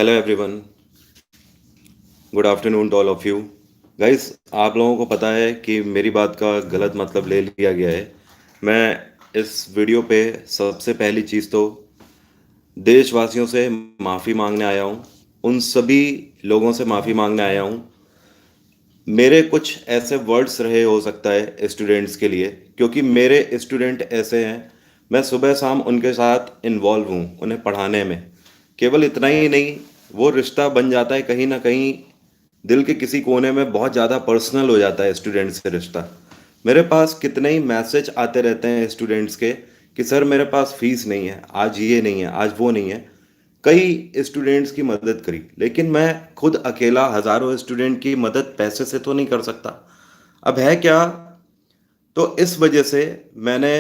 Hello everyone, good afternoon to all of you guys. आप लोगों को पता है कि मेरी बात का गलत मतलब ले लिया गया है। मैं इस वीडियो पे सबसे पहली चीज़ तो देशवासियों से माफ़ी मांगने आया हूँ। उन सभी लोगों से माफ़ी मांगने आया हूँ। मेरे कुछ ऐसे वर्ड्स रहे हो सकता है स्टूडेंट्स के लिए, क्योंकि मेरे स्टूडेंट ऐसे हैं। मैं सुबह शाम उनके साथ इन्वॉल्व हूँ उन्हें पढ़ाने में। केवल इतना ही नहीं, वो रिश्ता बन जाता है कहीं ना कहीं दिल के किसी कोने में, बहुत ज़्यादा पर्सनल हो जाता है स्टूडेंट्स से रिश्ता। मेरे पास कितने ही मैसेज आते रहते हैं स्टूडेंट्स के कि सर मेरे पास फीस नहीं है, आज ये नहीं है, आज वो नहीं है। कई स्टूडेंट्स की मदद करी, लेकिन मैं खुद अकेला हज़ारों स्टूडेंट की मदद पैसे से तो नहीं कर सकता। अब है क्या, तो इस वजह से मैंने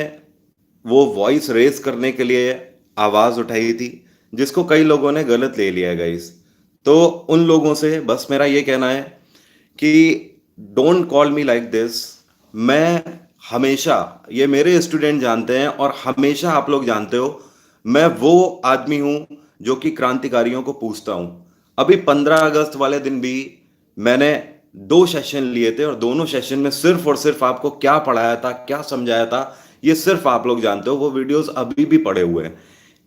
वो वॉइस रेस करने के लिए आवाज़ उठाई थी, जिसको कई लोगों ने गलत ले लिया गाइस। तो उन लोगों से बस मेरा ये कहना है कि don't call me like this. मैं हमेशा, ये मेरे स्टूडेंट जानते हैं और हमेशा आप लोग जानते हो, मैं वो आदमी हूं जो कि क्रांतिकारियों को पूछता हूं। अभी 15 अगस्त वाले दिन भी मैंने 2 सेशन लिए थे, और दोनों सेशन में सिर्फ और सिर्फ आपको क्या पढ़ाया था, क्या समझाया था, ये सिर्फ आप लोग जानते हो। वो वीडियोस अभी भी पड़े हुए हैं।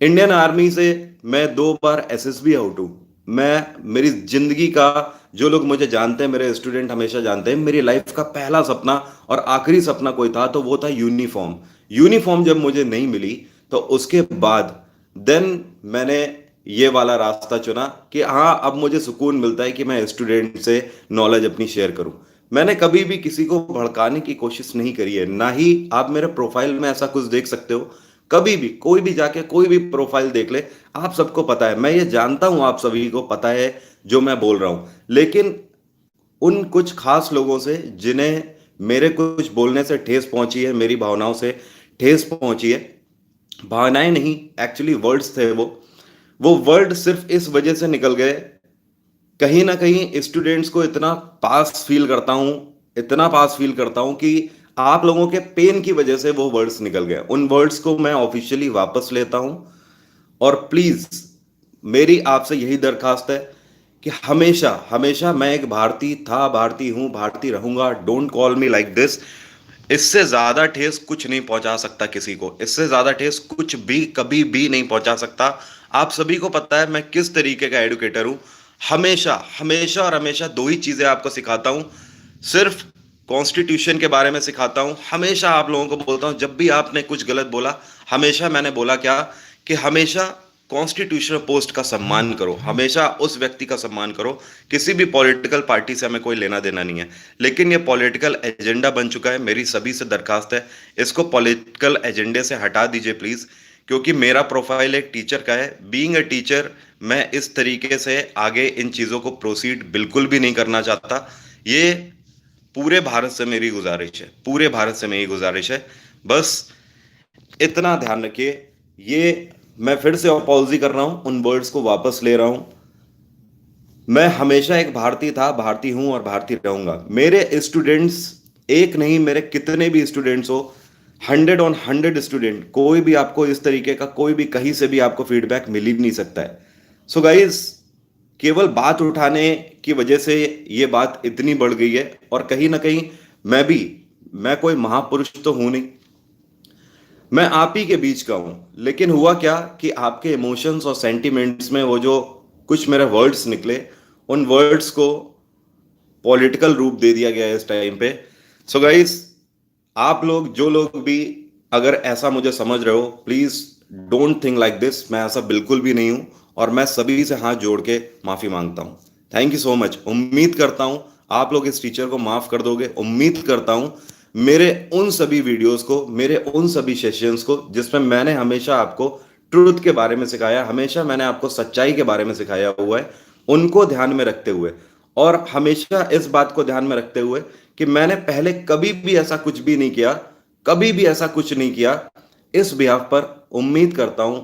इंडियन आर्मी से मैं 2 बार एसएसबी आउट हूं। मैं, मेरी जिंदगी का, जो लोग मुझे जानते हैं, मेरे स्टूडेंट हमेशा जानते हैं, मेरी लाइफ का पहला सपना और आखिरी सपना कोई था तो वो था यूनिफॉर्म। यूनिफॉर्म जब मुझे नहीं मिली तो उसके बाद देन मैंने ये वाला रास्ता चुना कि हाँ, अब मुझे सुकून मिलता है कि मैं स्टूडेंट से नॉलेज अपनी शेयर करूं। मैंने कभी भी किसी को भड़काने की कोशिश नहीं करी है, ना ही आप मेरे प्रोफाइल में ऐसा कुछ देख सकते हो। कभी भी कोई भी जाके कोई भी प्रोफाइल देख ले, आप सबको पता है, मैं ये जानता हूं, आप सभी को पता है जो मैं बोल रहा हूं। लेकिन उन कुछ खास लोगों से जिन्हें मेरे कुछ बोलने से ठेस पहुंची है, मेरी भावनाओं से ठेस पहुंची है, भावनाएं नहीं, एक्चुअली वर्ड्स थे वो वर्ड सिर्फ इस वजह से निकल गए। कहीं ना कहीं स्टूडेंट्स को इतना पास फील करता हूं, इतना पास फील करता हूं कि आप लोगों के पेन की वजह से वो वर्ड्स निकल गए। उन वर्ड्स को मैं ऑफिशियली वापस लेता हूं। और प्लीज, मेरी आपसे यही दरखास्त है कि हमेशा हमेशा मैं एक भारतीय था, भारतीय हूं, भारतीय रहूंगा। Don't call me like this. इससे ज्यादा ठेस कुछ नहीं पहुंचा सकता किसी को, इससे ज्यादा ठेस कुछ भी कभी भी नहीं पहुंचा सकता। आप सभी को पता है मैं किस तरीके का एडुकेटर हूं। हमेशा हमेशा और हमेशा दो ही चीजें आपको सिखाता हूं। सिर्फ कॉन्स्टिट्यूशन के बारे में सिखाता हूं। हमेशा आप लोगों को बोलता हूं, जब भी आपने कुछ गलत बोला, हमेशा मैंने बोला क्या, कि हमेशा कॉन्स्टिट्यूशनल पोस्ट का सम्मान करो, हमेशा उस व्यक्ति का सम्मान करो। किसी भी पॉलिटिकल पार्टी से हमें कोई लेना देना नहीं है, लेकिन ये पॉलिटिकल एजेंडा बन चुका है। मेरी सभी से दरखास्त है, इसको पॉलिटिकल एजेंडे से हटा दीजिए प्लीज। क्योंकि मेरा प्रोफाइल एक टीचर का है। बीइंग अ टीचर, मैं इस तरीके से आगे इन चीज़ों को प्रोसीड बिल्कुल भी नहीं करना चाहता। ये पूरे भारत से मेरी गुजारिश है, पूरे भारत से मेरी गुजारिश है। बस इतना ध्यान रखिए। ये मैं फिर से अपॉलजी कर रहा हूं, उन वर्ड्स को वापस ले रहा हूं। मैं हमेशा एक भारतीय था, भारतीय हूं और भारतीय रहूंगा। मेरे स्टूडेंट्स एक नहीं, मेरे कितने भी स्टूडेंट्स हो, 100 on 100 स्टूडेंट, कोई भी आपको इस तरीके का, कोई भी कहीं से भी आपको फीडबैक मिल ही नहीं सकता है। सो गाइज, केवल बात उठाने की वजह से ये बात इतनी बढ़ गई है। और कहीं ना कहीं मैं भी, मैं कोई महापुरुष तो हूं नहीं, मैं आप ही के बीच का हूं। लेकिन हुआ क्या कि आपके इमोशंस और सेंटिमेंट्स में वो जो कुछ मेरे वर्ड्स निकले, उन वर्ड्स को पॉलिटिकल रूप दे दिया गया है इस टाइम पे। सो गाइस, आप लोग, जो लोग भी अगर ऐसा मुझे समझ रहे हो, please don't think like this. मैं ऐसा बिल्कुल भी नहीं हूं, और मैं सभी से हाथ जोड़ के माफी मांगता हूं। Thank you so much. उम्मीद करता हूं आप लोग इस टीचर को माफ कर दोगे। उम्मीद करता हूं मेरे उन सभी वीडियोस को, मेरे उन सभी सेशंस को जिसमें मैंने हमेशा आपको ट्रुथ के बारे में सिखाया, हमेशा मैंने आपको सच्चाई के बारे में सिखाया हुआ है, उनको ध्यान में रखते हुए, और हमेशा इस बात को ध्यान में रखते हुए कि मैंने पहले कभी भी ऐसा कुछ भी नहीं किया, कभी भी ऐसा कुछ नहीं किया। इस बिहाफ पर उम्मीद करता हूं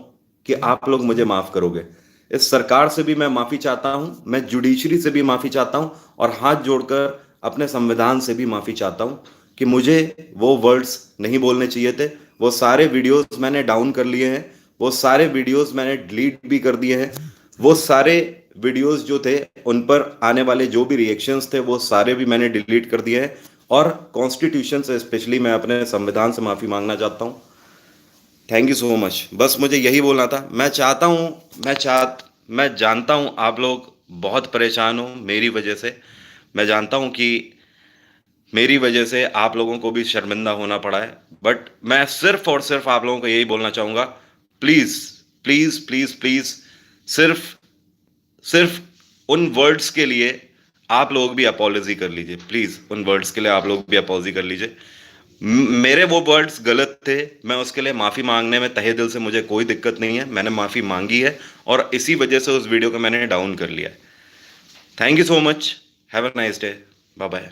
कि आप लोग मुझे माफ करोगे। इस सरकार से भी मैं माफी चाहता हूं, मैं जुडिशरी से भी माफी चाहता हूं, और हाथ जोड़कर अपने संविधान से भी माफी चाहता हूं कि मुझे वो वर्ड्स नहीं बोलने चाहिए थे। वो सारे वीडियोस मैंने डाउन कर लिए हैं, वो सारे वीडियोस मैंने डिलीट भी कर दिए हैं। वो सारे वीडियोस जो थे उन पर आने वाले जो भी रिएक्शंस थे वो सारे भी मैंने डिलीट कर दिए हैं, और कॉन्स्टिट्यूशन से स्पेशली मैं अपने संविधान से माफी मांगना चाहता हूं। Thank you so much. बस मुझे यही बोलना था। मैं जानता हूं आप लोग बहुत परेशान हो मेरी वजह से। मैं जानता हूं कि मेरी वजह से आप लोगों को भी शर्मिंदा होना पड़ा है, बट मैं सिर्फ और सिर्फ आप लोगों को यही बोलना चाहूंगा, प्लीज प्लीज प्लीज प्लीज, सिर्फ सिर्फ उन वर्ड्स के लिए आप लोग भी अपॉलॉजी कर लीजिए। प्लीज उन वर्ड्स के लिए आप लोग भी अपॉलॉजी कर लीजिए। मेरे वो वर्ड्स गलत थे, मैं उसके लिए माफी मांगने में तहे दिल से मुझे कोई दिक्कत नहीं है। मैंने माफी मांगी है और इसी वजह से उस वीडियो को मैंने डाउन कर लिया है। Thank you so much. Have a nice day. Bye bye.